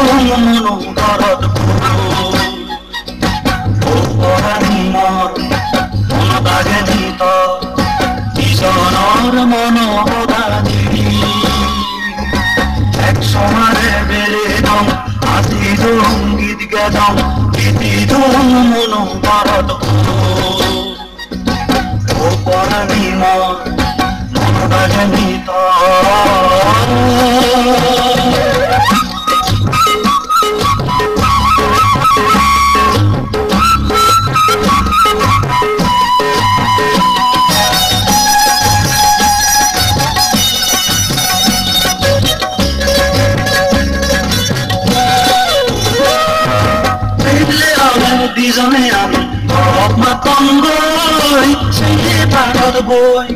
মনো ঘৰত পৰাণী মোৰ মনত আগে নিত ইজনৰ মনোদানী এক সমাৰে বেলে দম আজি গীত গাদম গীতি মনো ঘৰত পৰাণী মোৰ মনত আগে নিত দুজনে আমি ঘৰত মাতংগৈ সেই পাৰত বৈ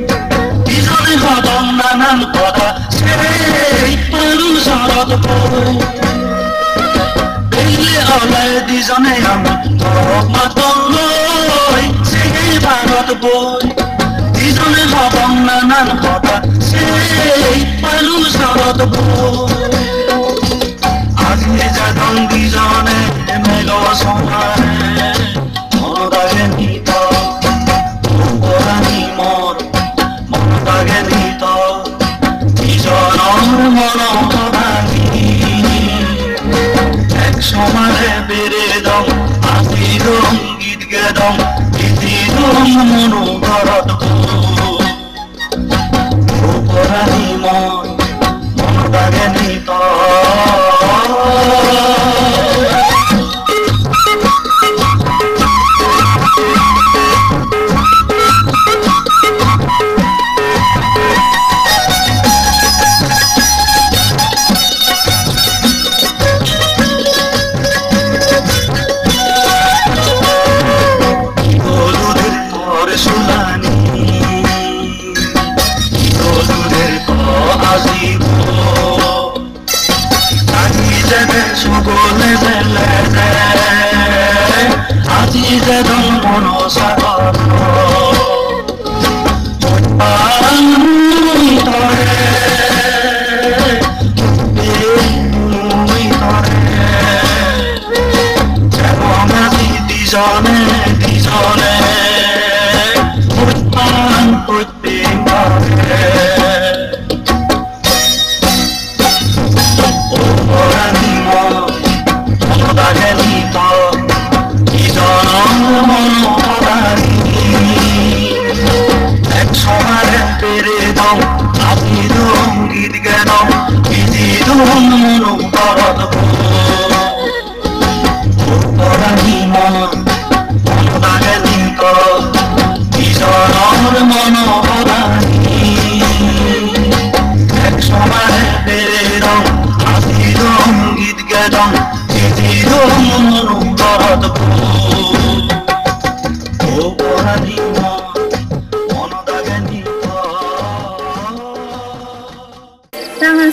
দুজনে সদন নানান কথা সেই পাৰো চৰত বৈ বেলে ওলাই দুজনে আমি ঘৰত মাতংগৈ সেই পাৰত বৈ দুজনে সদন নানান কথা সেই পাৰো চৰত বৈ আজি যাদন দুজনে মেল সমাৰে মনদাগে নিত পৰাণী মোৰ মনদাগে নিত ইজনৰ মনোদানী এক সমাৰে বেৰে দম আজি গীত গাদম গীতি মনো ঘৰত পৰাণী মোৰ মনদাগে নিত আজি যেন মন সাগৰ দিজনে দিজনে গীত গাদম গীতি মনো ঘৰত পৰাণী মোৰ মনদাগে নিত ইজনৰ মনোদানী এক সমাৰে বেৰে দম আজি গীত গাদম গীতি মনো ঘৰত পৰাণী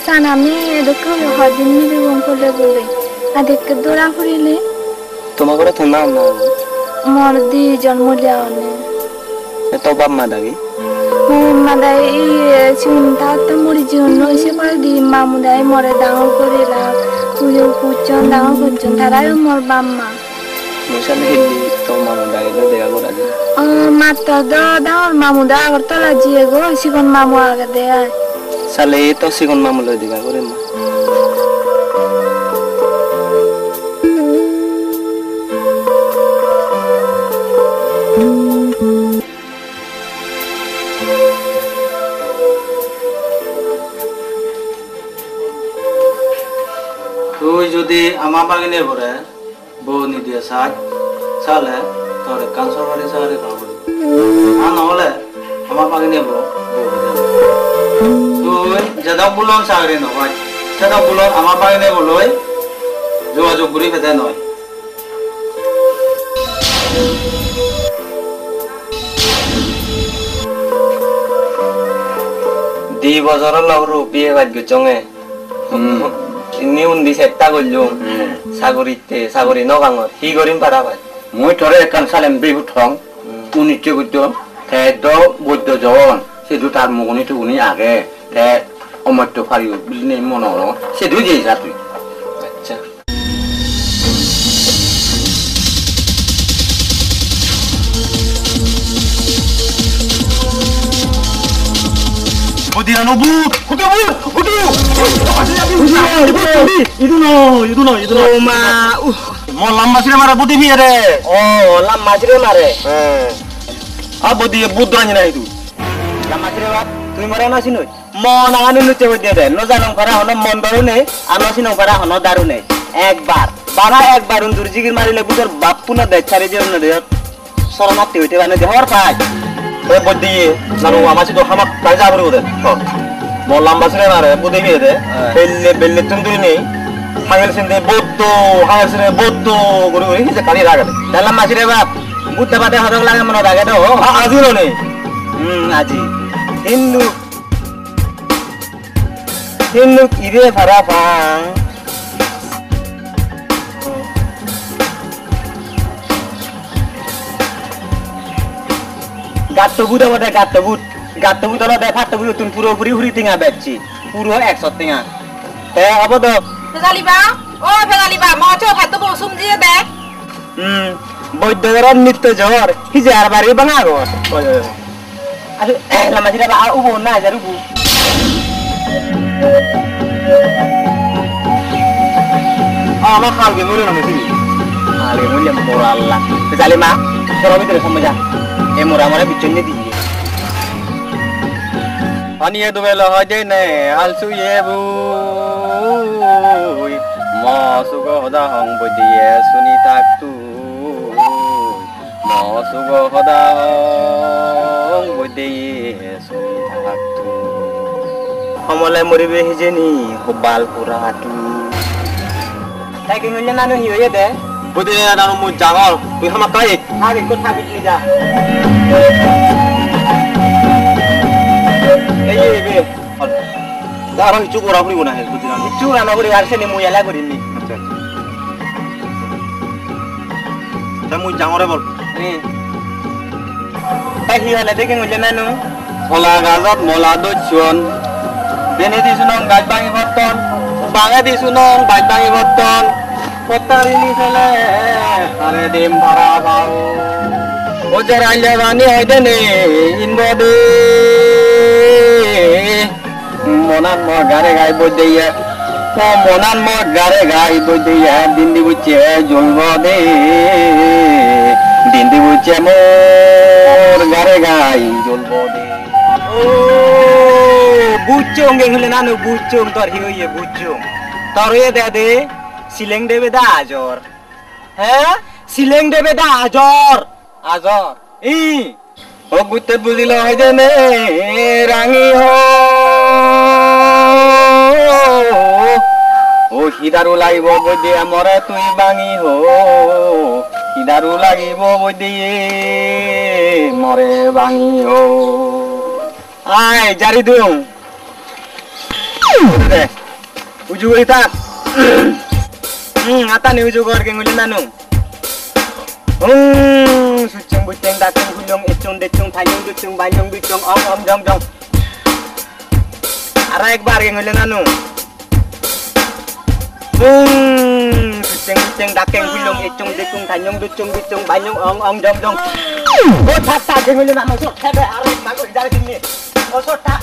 সানামে এদকে হদিন মিলে বলে বলে আদেরকে দৌড়া ফুরিলে তোমার করে তো নাম না মোর দি জন্ম লিয়াওনে তো বাপ মা দাগি মাদাই চিন্তা তো মরি জীবন এসে পরে দি মামুদাই মরে ডাঙর করে লাগ পুজো পুজন ডাঙর করছেন তারাই মোর বাম্মা মশালে তো মামুদাই দেখা করা যায় মাত্র ডাঙর মামুদা আগর তলা জিয়ে গো সিকন মামু আগে দেয় সালে তো সিকন মামু লই দেখা করে মা তুই যদি আমার বাগানের পরে বউ নিদিয়ে সাজ চালে তোর কাঁচর বাড়ি সাহারে খাবো আর নহলে আমার বাগানে বউ তুই যেটা বুলন সাগরে নয় সেটা বুলন আমার বাগানে বলই যোগাযোগ করি ফেতে নয় দি বছর লগরু বিয়ে বাজ্য চঙে নিউন দি সেটা করলো সাগরিতে সাগরি নগাঙত হি করিম পারা ভাই মই তরে একান সালেম বিহু থং উনিতে গুদ্দ তে দ বৈদ্য জন সেদু তার মগনি তো উনি আগে তে অমর্ত্য ফারিও বিলনে মনর সেদু যেই যা তুই আচ্ছা Budi anu but. Itu no. মা Mau lama sih marah Budi biar deh. ও লাম মাছরে মারে Ah Budi but doanya na itu. লাম মাছরে বাপ তুমি মরে না চিনই মন আগানি নুচে বই দে ন জানম করা হন মন দরু নেই আনো চিনম করা হন দারু নেই একবার বাবা একবার উন্দুর জিগির মারিলে বুঝর বাপ্পু না দে ছাড়ে যে না দে শরণার্থী হইতে বানে যে হর পাই Eh Budi, lalu amat itu hamak kaja baru deh. Mau lama sih marah Budi biar deh. Belle tundur ini. Hangil sini boto, guru ini sekali raga. dalam masire বাপ বুদ্ধ বাদে হরক লাগে মন লাগে তো Ah aji lo nih. আজি হিন্দু ইরে ফারা পাং গাত্তবুত বটে গাত্তবুত হলো দেখা তবু তুমি পুরোপুরি হুরি টিঙা বেচছি পুরো 100 টিঙা হব তো ফেজালিবা ও ফেজালিবা মচো ভাতো বসুম দিয়ে দে বৈদ্যগর নিত্য জ্বর হিজার বাড়ি বাঙা গো আরে লামা জিরা বা উবো না জারুবু Ama kalge mulu nama sih. আলে মুলে মোরা আল্লাহ জালিমা তোর ভিতরে সমজা এ মোরা মোরা বিচন্নে দি Ani itu bela aja nih, alsu ye bu. Masuk hoda hong bodi ye suni tak tu. Masuk hoda hong bodi ye suni tak tu. আমলে মরিবে হিজেনি হবাল পুরা তু তাই কি হইলে নানু হিয়ে দে Budi nanu mu jangan, tuh hamak kai. আগে কথা Bitly যা Eh be. Darah itu kurang beri guna ya Budi nanu. চুরা না করে আর সেনি মুয়ালা করিনি Saya mu jangan rebel. তাই কি হলে দেখে হইলে নানু Mola gazat mola dojon. Bene di sunong gajbangi boton. Bange di sunong gajbangi boton. Kota ini sele. Are dim para bau. Ojar aja bani aja nih. Inbode. Monan mo gare gai bode ya. Monan mo gare gai bode ya. Dindi buce julbode. Dindi buce mor gare gai julbode. বুচুং গে হইলে নানু বুচুং তোর হিয়ে বুচুং তোর হয়ে দে দে সিলেং দেবে দা আজর হ্যাঁ সিলেং দেবে দা আজর Azor. ই O gutte budilo hajene rangi ho. O hidaru laibo bodi amore tui bangi ho. Hidaru laibo bodi more bangi ho. আয় জারি দুং দে উজু হইতা আতা নি উজু কর গে হইলে নানু সুচং বুচং দাচং হুলং এচং দেচং থাইং দুচং বাইং দুচং অম জং জং আর একবার গে হইলে নানু সুচং বুচং দাচং হুলং এচং দেচং থাইং দুচং দুচং বাইং অম জং জং ও থাক থাক গে হইলে নানু সব খাবে আর একবার করে জারি দিনি ও সটা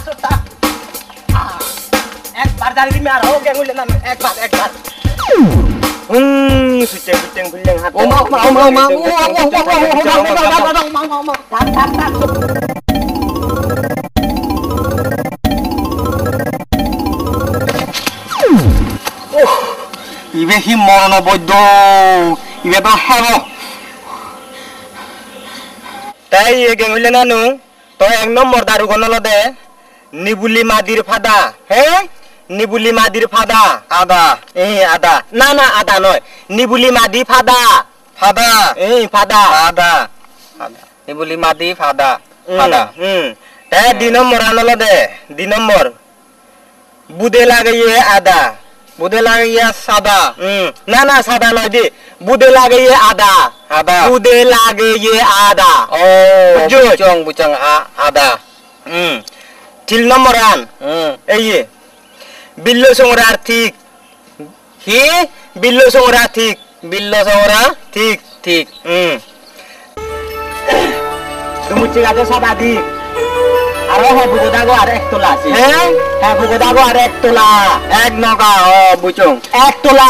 একবার জারি দিমি আর ও গে হইলে নানু একবার সুচং বুচং হুলং হাত Ibe hi mono bodo. Ibe ba habo. তাই গে হইলে নানু তো এক নম্বর দারু গনল দে নিবুলি মাদির ফাদা হ্যাঁ নিবুলি মাদির ফাদা Ada. আদা না না আদা নয় নিবুলি মাদি ফাদা Fada. ফাদা Ada. Ibuli mati fada. Fada. তাই 2 নম্বর আনল দে 2 নম্বর বুদে লাগাইয়ে আদা Bude lagi ya sada. না না সাদা নয় দে বুদে লাগাইয়ে আদা Ada. বুদে লাগাইয়ে আদা Oh. Bucung. Bucung ada. 3 নম্বর আন এই বিল্লো সংরা ঠিক কি বিল্লো সংরা ঠিক Billo sora. ঠিক Tik. তুমি ঠিক আছে সাদা দি আরে হ্যাঁ ভুগোদাগো আর এক তোলা আছে হ্যাঁ হ্যাঁ ভুগোদাগো আর এক তোলা এক নগা ও বুঝুং এক তোলা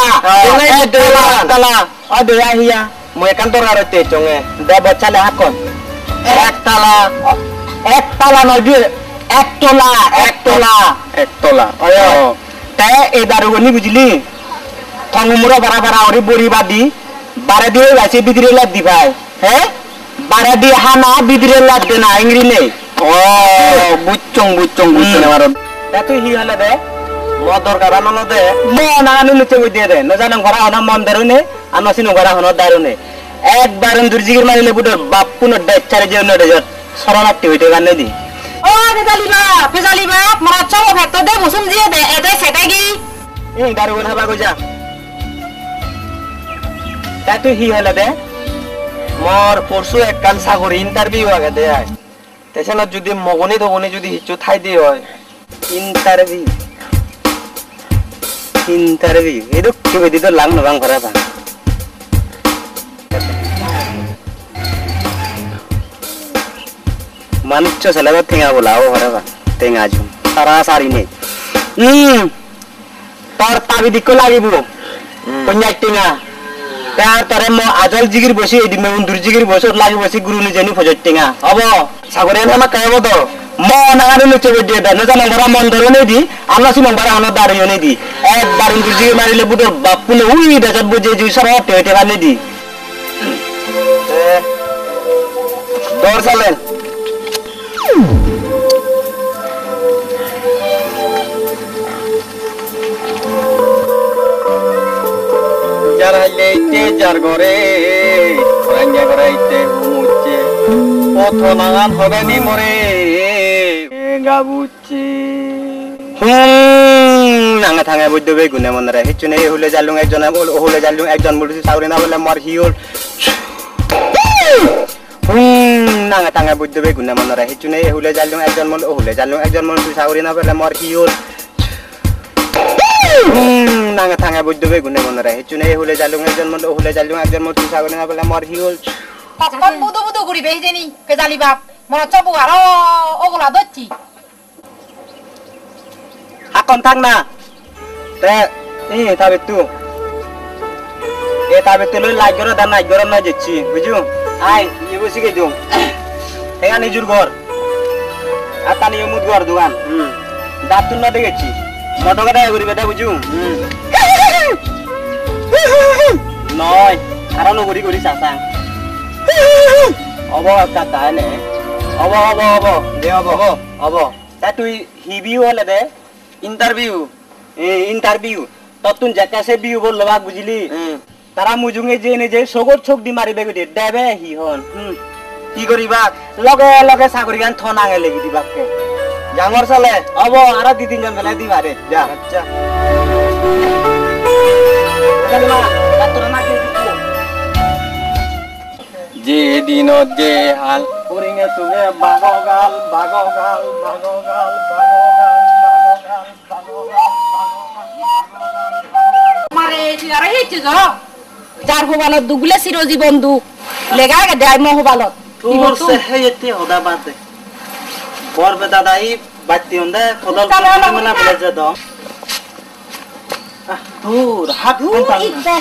এক তোলা তোলা ও দেয়া হিয়া মই একান দরকার হইতে চঙে দে বচ্চালে হাত কর এক তালা এক তালা নয় দুই এক তোলা এক তোলা এক তোলা অয় তাই এই দারুগনি বুঝলি থংমুরা বারা বারা ওরে বড়ি বাদি বারে দিয়ে গাছে বিদিরে লাদ দি ভাই হ্যাঁ বারে দিয়ে হানা বিদিরে লাদ দে না ইংরি নেই ও বুঝুং আমার তুই হি হলে দে মো দরকার আনো দে মন আনু নিতে বই দিয়ে দে ন জানো ঘরা হনা মন দারুনে আনসিন ঘরা হনা দারুনে একবার দুর্জিগির মারিলে বুডর বাপ্পু ন ডাইচারে যে ন ডেজত শরণার্থী হইতে গানে দি ও ফেজালি বাপ মরা চাও ভাত দে বসুম দিয়ে দে এতে সেটা কি এই দারুগন হাবা গজা তা তুই হি হলে দে মোর পরশু একখান চাকরি ইন্টারভিউ আগে দে আয় তেছানত যদি মগনি তগনি যদি হিচু ঠাই দিয়ে হয় ইন্টারভিউ এদু কিবে দিতো লাং নবাং ভরা বা মানুষ সেলাবা ঠেঙা বলা ও ভরা বা ঠেঙা জুম সারা সারি নেই তোর তাবি দিক লাগিব পঞ্চায়েত টেঙা তার তরে ম আজল জিগির বসি এদি মে দুর্জিগির বসত লাগি বসি গুরু নিজেনি ফজত টেঙা হব সাগরে না কায়ব তো মন আগারে লুচে দিয়ে দে না জানা ভরা মন ধরে নেই দি আল্লাহ সি নম্বর আনা দাঁড়িয়ে নেই দি একবার দুর্জিগির মারিলে বুটো বাপ্পু নে উই দেজত বুঝে জি সরা টেটে বানে দি দর চালেন যার হাইলে যার ঘরে রান্না করাইতে মুচ্ছে পথ নাগান হবে নি মরে গাবুচি নাঙা থাঙা বৈদ্য বে গুনে মনরে হিচুনে হলে জালুং একজন হলে জালুং একজন মুলুসি সাউরি না বলে মর হিউল নাঙা থাঙা বৈদ্য বে গুনে মনরে হিচুনে হলে জালুং একজন মুলুসি সাউরি না বলে মর হিউল নাঙা থাঙা বৈদ্য বে গুনে মনরে হিচুনে হলে জালুং একজন মুলুসি সাউরি না বলে মর হিউল কখন বুদু করি বেই দেনি ফেজালি বাপ মরা চাও আর ওগুলা দচ্ছি আকন থাক না তে তাবে তু তাবে তুই লাইক করে দা নাই গরম না যাচ্ছি বুঝু আই ইবুসি কে দু এগা নিজুর ঘর আর তানি মুদ ঘর দোকান দাতুন না দেখেছি মটকা দেয় করি বেটা বুঝু নয় কারণ করি করি চাচা হব একটা তাহলে হব দে হব তা তুই হিবিও হলে দে ইন্টারভিউ ততুন জাকাসে বিউ বললো বাক বুঝলি তারা মুজুঙে যে নিজে সগর চোখ দি মারিবে গদি দেবে হি হন কি করিবা লগে লগে চাকরি গান থনাঙে লেগি দিবাকে জাঙর চালে হব আর দুই তিনজন বেলা দিবা রে যা আচ্ছা যে দিনত যে হাল করিঙে তুমি বাগগাল মারে চিরারে হেচে জ যার হোবালত দুগুলে চিরজীবন দু লেগা গে দেয় মো হোবালত তোর সে হেতে হদা বাদে বরবে দাদাই বাতি হন্দে কদল মনা বলে যে দাও তোর হাত কোনটা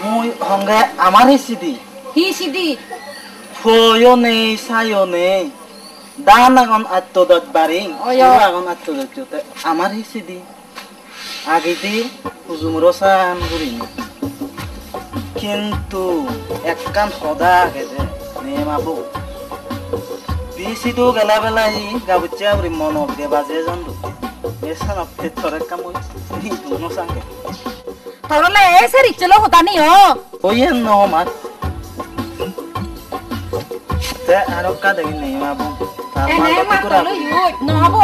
মুই হঙ্গে আমার হিসিদি হি সিদি ফয়নে সায়নে দানাগন আত্মদত বারিং আগন আত্মদত জতে আমার হিসিদি আগে দি হুজুম রসান গুরি কিন্তু একখান সদা গেছে নেমাবো বিসি তো গেলা বেলাই গাবুচা উরি মন অবদে বাজে জন্দু এসান অপতে থরে কামই নি দুনো সাঙ্গে তাহলে এসে রিচলো হতা নি ও ওয়ে নো মাত তে আরকা দেই নেমাবো তার এনে মালতি মা করা তলো ইউ নহবো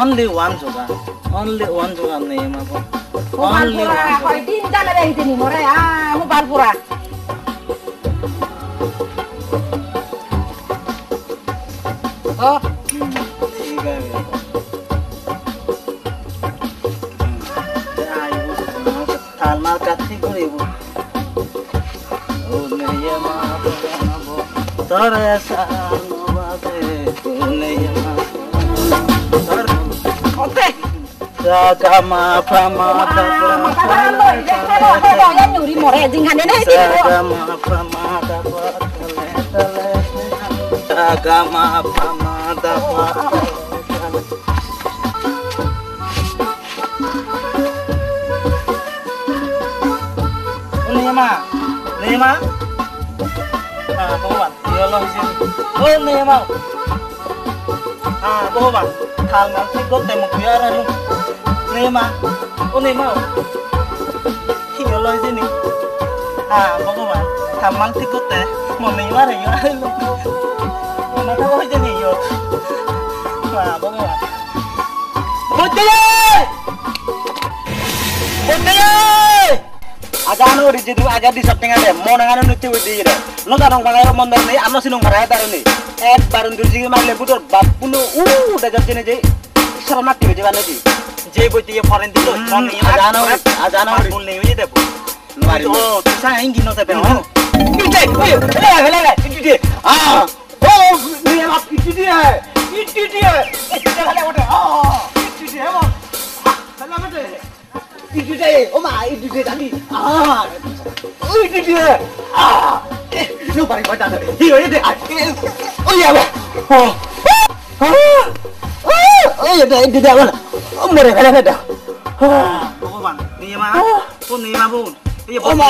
only one joga নেমাবো only পুরা one কয় দিন জানা দেই দিনি মরে মোবাইল পুরা ও ঠিক আছে थाल मार काथी करिबो ओ मेरिया मा बनाबो तोरे सानवा Sagama pramada yang nyuri more jingane nih Sagama pramada Sagama pramada Nema Boban ya Allah sini Nema Boban thal ngang tikot te mo kuya ra lu Nema Nema hi ya Allah sini Boban thal mang tikot te mo Nema re yo lu Nema ta ho je ni yo Boban Bote Ajano di jidu aja di setting ada mau nangan nuti wedi ire no tanong pangayo mondor nei amno sinong paraya daruni ek barun durjigi magle butor bapuno udah jane je sarana ti je banati je boti ye foreign dilo mon ni ajano bul nei wedi debu mari o tu sa ingi no tabe ho ite le ite ni ma ite le ote ite mo hala mate itu deh, oma itu deh tadi. Itu dia. Lu paling baca tadi. Iya deh. Oh iya lah. Oh iya deh itu dia mana? Mereka ada. Bang, ni mah. Pun ni mah pun. Iya pun. Oma.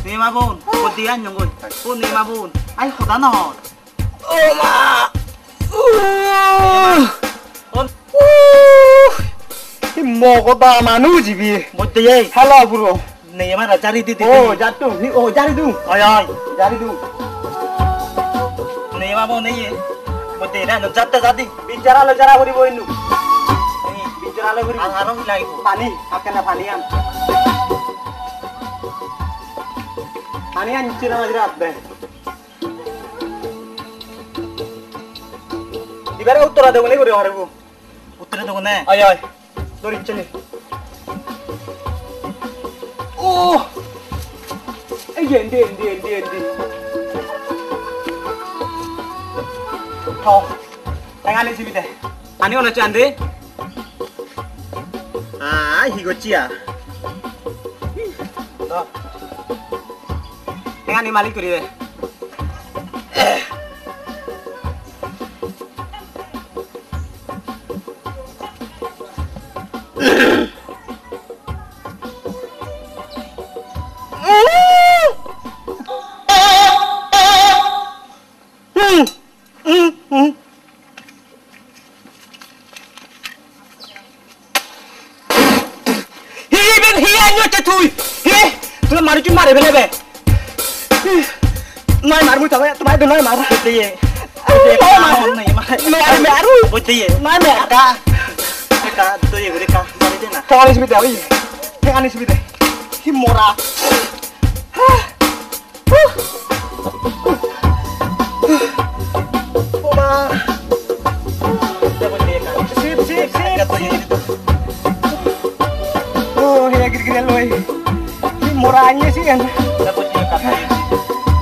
Ni mah pun. Putihan yang pun. Pun ni mah pun. Ay, kota no. Oma. Pun. Mo ko ba manu jibi botte ye hala buro ne mara jari di oh jatu ni oh jari du ay jari du ne ma bo ne ye botte na no jatta jadi bicara lo jara bori boinu ni bicara lo bori angaro hilai pani akena panian cira majrat be dibara uttara de bole bori haribu uttara de ne ay Dori chene. Oh. Endi. Thong. Tangane sini deh. Ani ono chande. Higochi ya. Toh. Tangane malik kuri deh. Mari bele Noi marmu tahu tumai dulu mar betul maru betul mai mereka tuh ya mereka dari sana kali sih betul ini anis betul himora Oma sip oh ini gini loh murahnya sih kan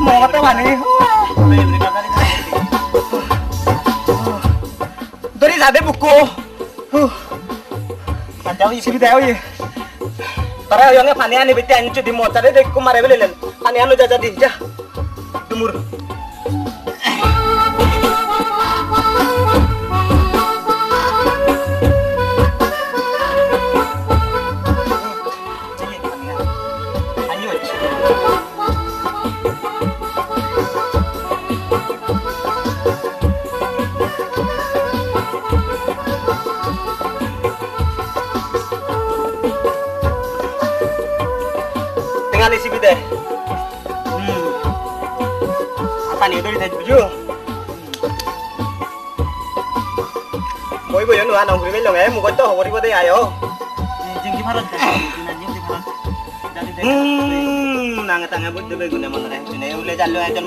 mau kata mana dari tadi buku sih tahu ya para orangnya panian nih betul anjir di motor deh kemarin beli panian lo jadi jah dumur Tinggal isi bide. Apa nih udah ditanya baju? Mỗi buổi nữa ăn đồng với lòng em một con tàu đi qua đây ai không? Jeng gimana? Nang tanga buat dulu guna mana nih? Ini uleh jalan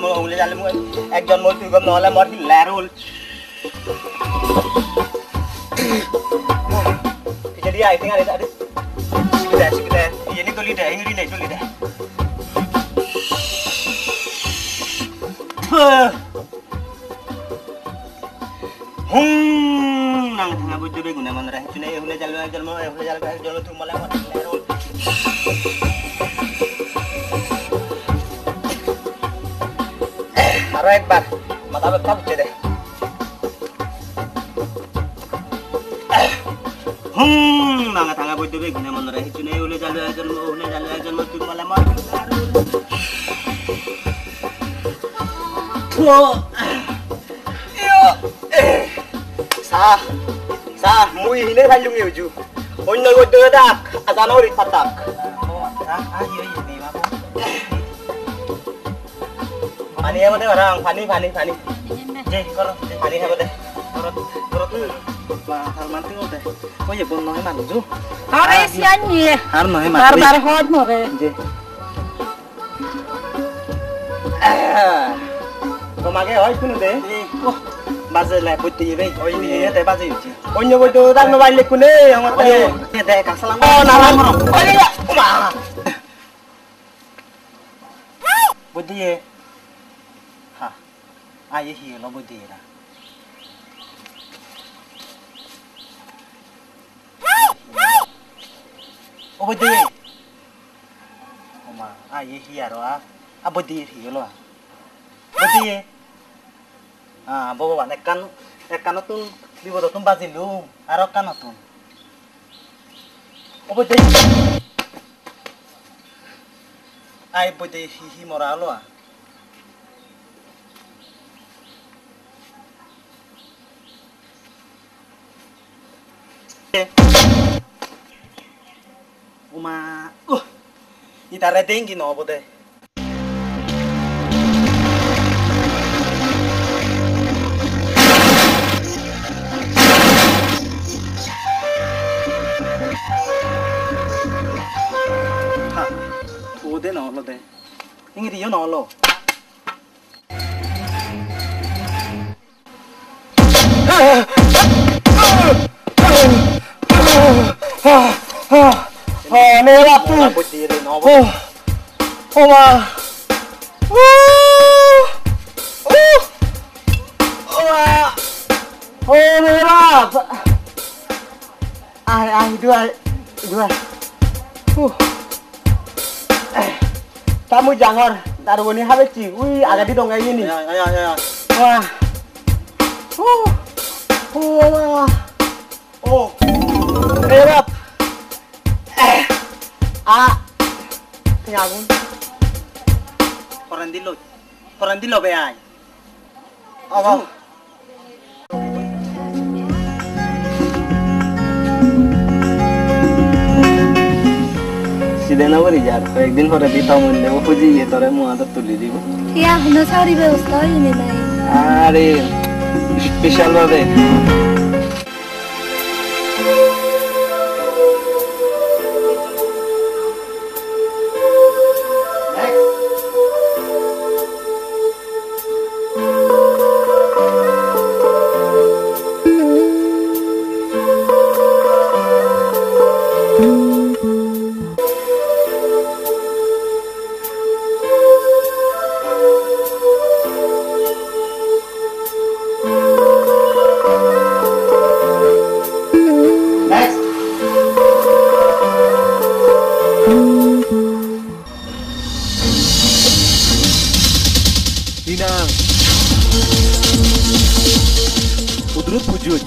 mu, ekjon mau tuh gam nolah mau di lerul. Jadi ya tinggal ada. Sudah. Ini tuh lidah, ini lidah. nang tengah bojo be guna manera cune hule jalu tu mala mat lerol aro ekbar mata be tab deh nang tengah bojo be guna manera cune hule jalu tu mala mat sa mui hine halung yuju onno goddo dak azana uri patak iya ni ma pani ya mate barang pani je koro pani ha mate korot ba hal manti ote ko ye bon nohe manju Are sianyi. har nohe Bar hod more. je ko mage hoy kunu de bazar lah putih be oh ini teh bazar uji oh nyoba tu dan mobile ku ne yang teh teh ka salam oh nalang oh iya ma putih ha aye hi lo putih lah oh putih oh ma aye hi aro a putih hi lo putih bawa nekan tun di bodo tun bazilum aro kan tun opo dei ai bodo hihi moralo uma itare dengi no bode Ode no lo de. Ingi dio no lo. Ne ratu. Ma. Ne rat. Dua. Kamu jangan taruh ini habis wih agak di dong kayak gini. Ya. Wah. Berat. Tinggalkan. Koran di lo be ay. Apa? Sidena bari jar কয়েকদিন পরে দিতাম মনে ও খুঁজি তোরে মুহাতে তুলি দিব ইয়া হনো সারি ব্যবস্থা হয়নি নাই আরে স্পেশাল ভাবে Udrut wujud.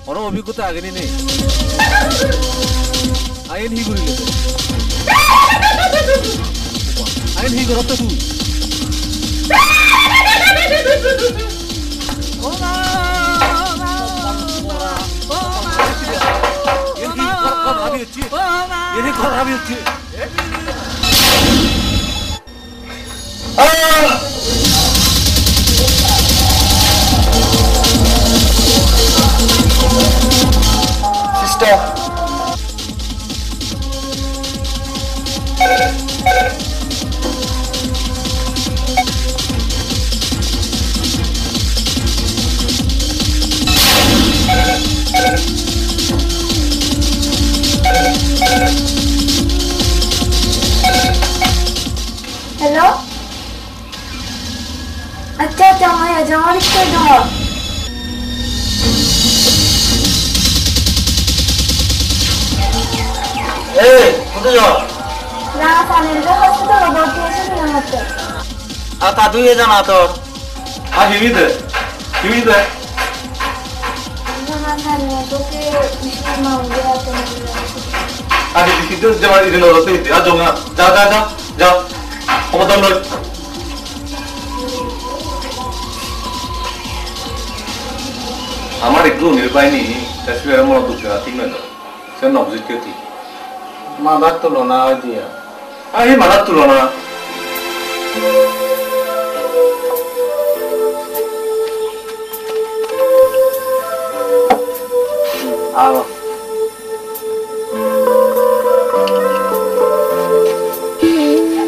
Orang অভিজ্ঞতা আগে নে আইন হি করিলে আইন হি করতে তুই ini kok rabi hচ্ছে Sister. Hello যাওয়ার ইচ্ছে ধর এই কোথায় যাও না সানের হসপিটাল ভর্তি আছে না মতে আর তা তুই জানা তোর আর হিমিতে না সানে তোকে মা উড়ে আছে আরে বিদ্যুৎ জমা দিন রতে আর যাও অবদান লই আমার একটু নির্বাহী তাসবির মনে দুঃখ ঠিক নয় সে নবজিত কেতি মাদার তুলনা দিয়া এই মাথার তুলনা আলো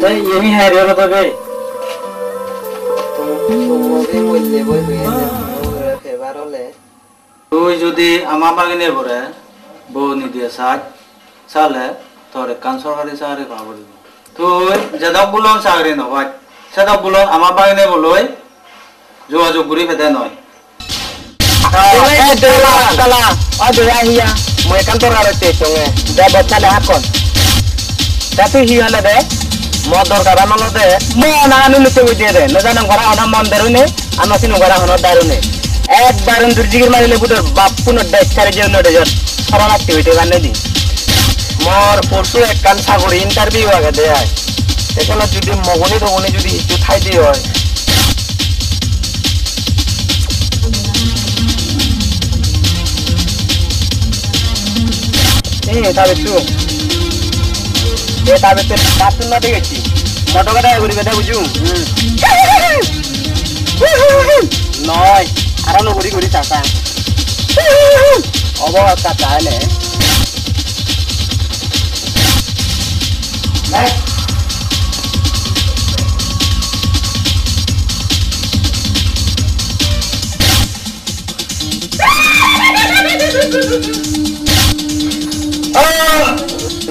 তাই এমি হারিয়ে গেল তবে তুই যদি আমার বাগানে ভরে বউ নিদিয়ে চালে তোর কান সরকারি চাকরি করা পড়িব তুই যেদক বুলন চাকরি নহয় সেদক বুলন আমার বাগানে বলই যোগাযোগ করি ফেতে নয় মই কান্তর আর চঙে দে বচ্চালে হাকন তাতে হি হলে দে ম দরকার আনলো দে ম না আনলো তো দিয়ে দে নজানো ঘরা অনা মন দেরুনে আনসিনো ঘরা হন দারুনে একবার দুর্জিগির মারিলে বুদর বাপুন দেখারে যে নড়ে যত সরল অ্যাক্টিভিটি বানে দি মোর পরশু এক কান সাগর ইন্টারভিউ আগে দে আয় এখানে যদি মগনি যদি একটু ঠাই দি হয় তবে তো কার্টুন না দেখেছি মোটো কাটা ঘুরি বেটা বুঝু নয় আর ঘুরি চাচা অবস্থা চাইলে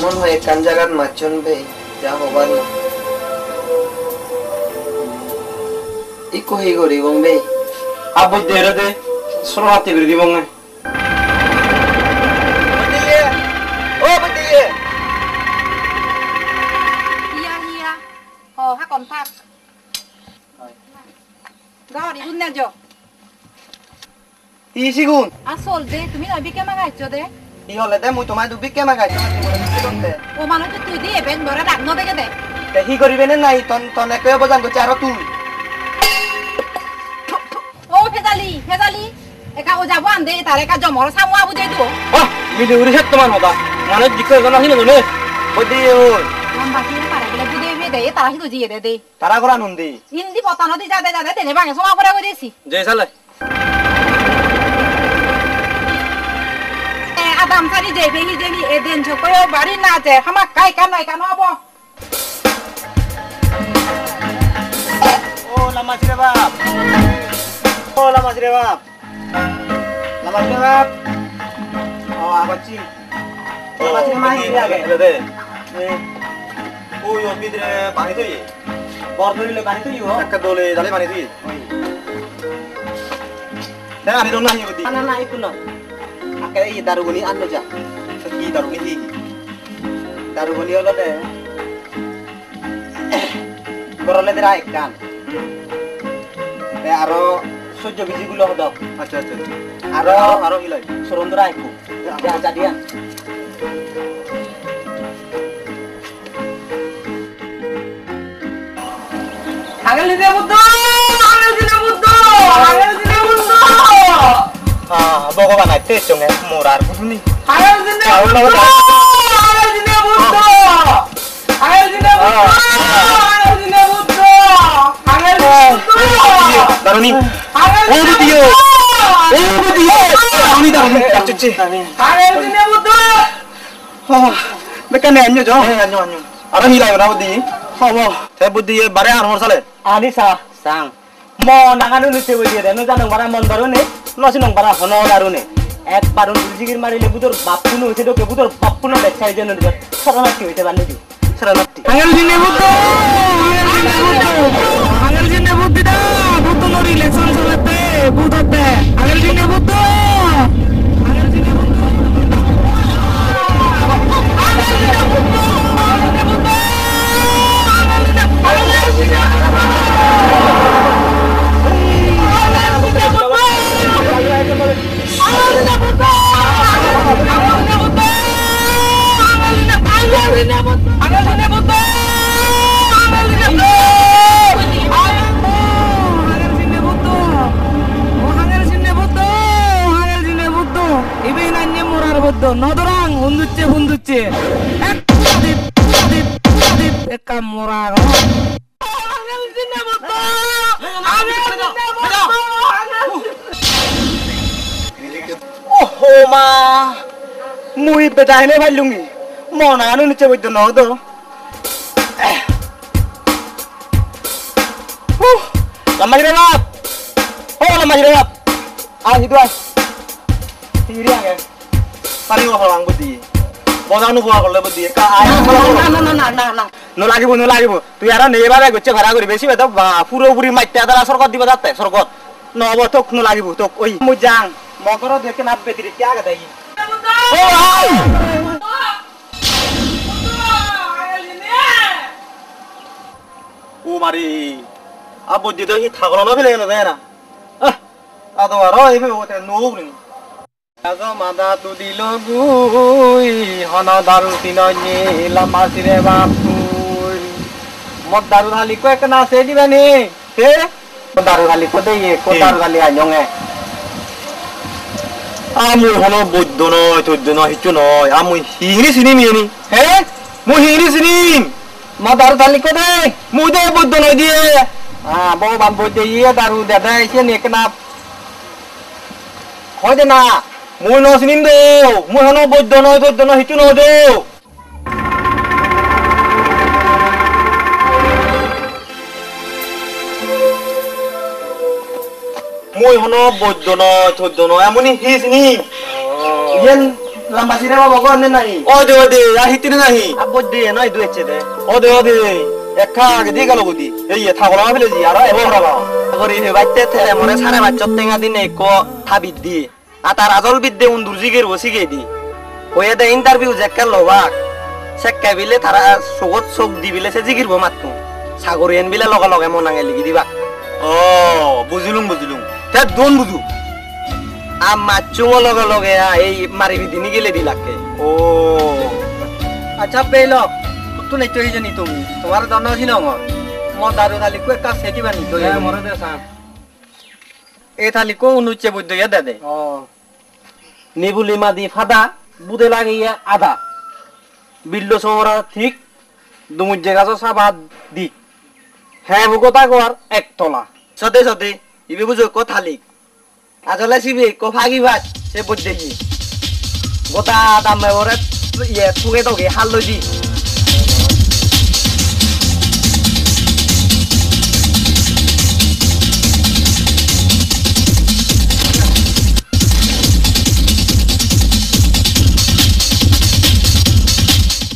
মন হয় কান জায়গার মাছন বে যা হবার না ইকো হি গরি বংবে আবু দেরে দে সরহাতে গরি দিবং না ও বদিয়ে হিয়া ও হা কোন থাক গাড়ি গুন্না যো তিসি গুণ আসল দে তুমি নবি কেমা গাইছো দে ই হলে দে মুই তোমায় দুবি কেমা গাইছো ও মানুষ তুই দিয়ে বেন বড় ডাক ন দেখে দে তে হি করিবে না নাই তন একই বজান করছে আর তুই ও ফেজালি একা ও যাব আন দে তার একা জমর সামুয়া বুঝে তো মিলি উড়ি হেত তোমার মতা মানে দিকে জানা হিনো নে বদিয়ে ওই নাম বাকি পারে গেলে বুঝে দে তারা হিতো জিয়ে দে তারা করা নন্দি ইন্দি পতানো দি যাতে তেনে ভাঙে সমা করে কইছি যে সালে আদাম সারি যে বেহি দেলি এ দিন ছকয় বাড়ি না আছে হামা কাই কান নাই কান হবো ও লামাজরে বাপ ও আবাচ্চি লামাজরে মাই আগে দে ওই অবিদ্রে পানি তুই বর ধরিলে পানি তুই হো একটা দলে জালে পানি তুই না আনি দন না হি বদি না ইকু না আকে এই দারুগনি আনলো যা কি দারুনি হি দারুগনি হলো দে করলে দেরা এক কান আরো সহ্য বিজি গুলো হতো আচ্ছা আরো হিলাই সরন্দরা আইকু যা দিয়া আগেল দিনে বুদ্ধ ভগবান আইতে চঙে মোর আর বুঝুনি আগেল দিনে বুদ্ধ দারুনি ও দিও দারুনি আচ্ছা আগেল দিনে বুদ্ধ বেকানে আন্য যো আন্য আর হিলাই না বদি হবো তে বুদ্ধি বারে আর মোর সালে আনিসা সাং ম নাগানো নিতে বলিয়ে রে নজানো মারা মন বারনে নসিনো বারা হন দারুনে একবার দুজিগির মারিলে বুদর বাপুনো হইছে তো বুদর বাপুনো দেখাই যেন সরলাতি হইতে বানি দি সরলাতি আগেল দিনে বুদ্ধ আগেল দিনে বুদ্ধ দা বুদ্ধ নো রিলেশন চলতে বুঝতে আগের দিনে বুঝতো নদরাং হুন্দুচ্ছে হুন্দুচ্ছে একটা মোরা ওহো মা মুই বেদাইনে ভাইলুঙ্গি মন আনু নিচে বইতো নদো লম্বাজি বাপ ও লম্বাজি বাপ আ হিদু আ হিরি আগে পানি হলাং বুদ্ধি বজানো পোৱা করলে বুদ্ধি নলাগিব নলাগিব তুই আর নেবারে গচ্ছে ভাড়া করি বেশি বেদ পুরোপুরি মাইটা দ্বারা সরকার দিব যাতে সরকার নহব তোক নলাগিব তোক ওই মুই যাং মগর দেখে না বেতিরি কে আগে দেই ও মারি আ বুদ্ধি তো ই থাকলো ফেলে গেল তাই না আদো আর এই ওতে নোবরি আজ মাদা তু দিল গুই হন দারু তিননি লামাসিরে বাপ তুই মত দারু হালি কো এক না সে দিবানি হে দারু হালি কো দেই কো দারু হালি আইনগে আমু হলো বৈদ্য নয় তৈদ্য নয় হিচু নয় আমু হিংরি চিনিম ইনি হে মু হিংরি চিনিম মত দারু হালি কো দে মুই দে বৈদ্য নয় দিয়ে বো বাম বই দে ইয়ে দারু দে দে সে নে কেনা হয় দে না মুই ন চিনিম দে মুই হলো বৈদ্য নয় তৈদ্য নয় হিচু নয় দে মুই হলো বৈদ্য নয় তৈদ্য নয় এমনি হি চিনিম ইয়েন লাম্বাসিরে বাবা গনে নাই ও দে আহিতিনে নাহি আব্বু দে নয় দুয়েছে দে ও দে একা আগে দিয়ে গেল বুদ্ধি এই থাকলো না ফেলে জি আর এবার রাবা আগরি হে বাইতে থেলে মনে সারে বাচ্চা তেঙ্গা দিনে কো থাবিদ দিয়ে আতার আজল বিদ্যে উন্দুর জিগের বসিগে দি হয়ে দে ইন্টারভিউ জেক্কা লবাক সেক্কা বিলে তারা সগত সব দিবিলে সে জিগিরবো মাত্র সাগরিয়ান বিলে লগে লগে মনাঙে লিখি দিবা ও বুঝিলুম তে দোন বুঝু আ মাচুঙ লগে লগে এই মারিবি দিনি গেলে দিলাকে ও আচ্ছা পেল তুই নেই চই জানি তুমি তোমার দন্ড ছিল মত দারু হালি কো এক সে দিবানি তো মরে দে সা এ থালি কো উনুচ্ছে বুদ্ধ ইয়া দে ও নিবুলি মাদি ফাদা বুদে লাগিয়ে আধা বিল্লো সমরা ঠিক দুমুজ্জে গাছ সাবাদ দি হ্যাঁ ভুগতা গোয়ার এক তলা সতে সতে ইবে বুঝো কথা লিখ আজলে সিবি কো ফাগি ভাত সে বুঝে কি গোটা দাম মেবরে ইয়ে ফুগে তোকে হাল লই দি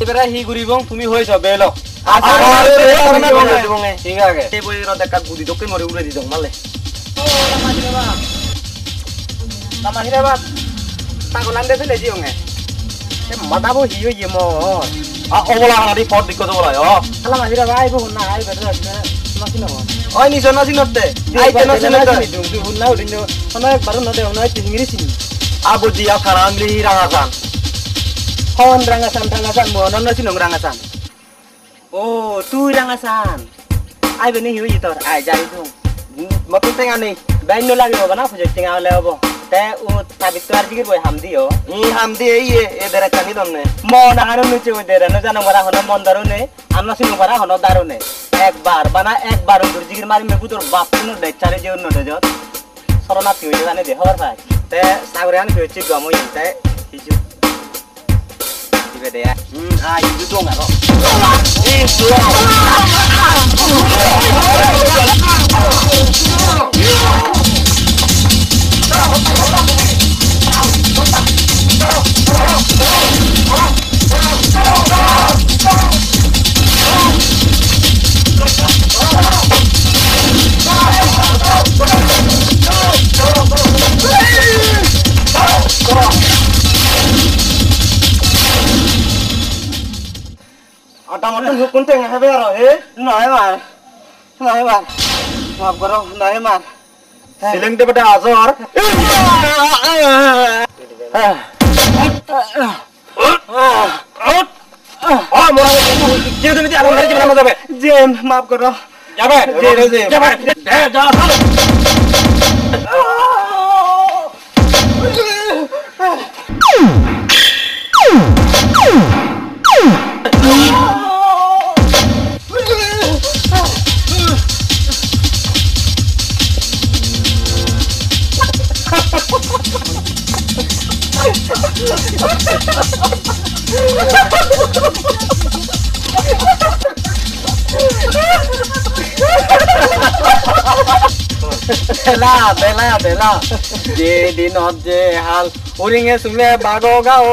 এবারে হি গুরিবং তুমি হইছ বেলো ঠিক আছে এই বই রদ একটা গুদি দকে মরে উড়ে দিদং মালে লামাহিরে বাপ তাগলান দে ফেলে জিওঙে এ মাদাবো হিও ইমো আ ওবলা হারি পর দিকো তো বলাই ও লামাহিরে ভাই বো না আই বেটা নাকি না ওই নিছ না সিনতে আইতে না সিনতে তুই হুন্না উড়িন কোন একবার না দে না চিংড়ি চিনি আ বুদ্ধি আ খারাংলি রাঙাসান হন rangasan mo non na sinong rangasan ও তুই রাঙাসান আইবে নি হিও ইতর আই যাই তুম মত তেঙ্গা নেই dain no lagi ba na puje tinga le bo te u tabit tuar jigir boy hamdi yo ই হামদি এই এ দেরা কানি দমনে mo na haru nu chewe de no jana mara hono mon daru ne amna sinong bara hono daru ne একবার বানা একবার উন্দুর জিগির মারি মে বুতর বাপ কোন দে চারে যে অন্য দে যত সরনা তুই জানে দে হবার ভাই তে সাগরে আনি হচ্ছে গমই তে হিজু দিবে দে আ ইদু দং আরো হুকুম টেঙা খাবে আর হে নহয় মার মাফ করো নহয় মার সিলিং দে বেটা আজর মোরা যে তুমি আর মেরে জীবন যাবে যে মাফ করো যাবে যাবে যা বেলা যে দিনত যে হাল উৰিঙে চুলে বাগ গাল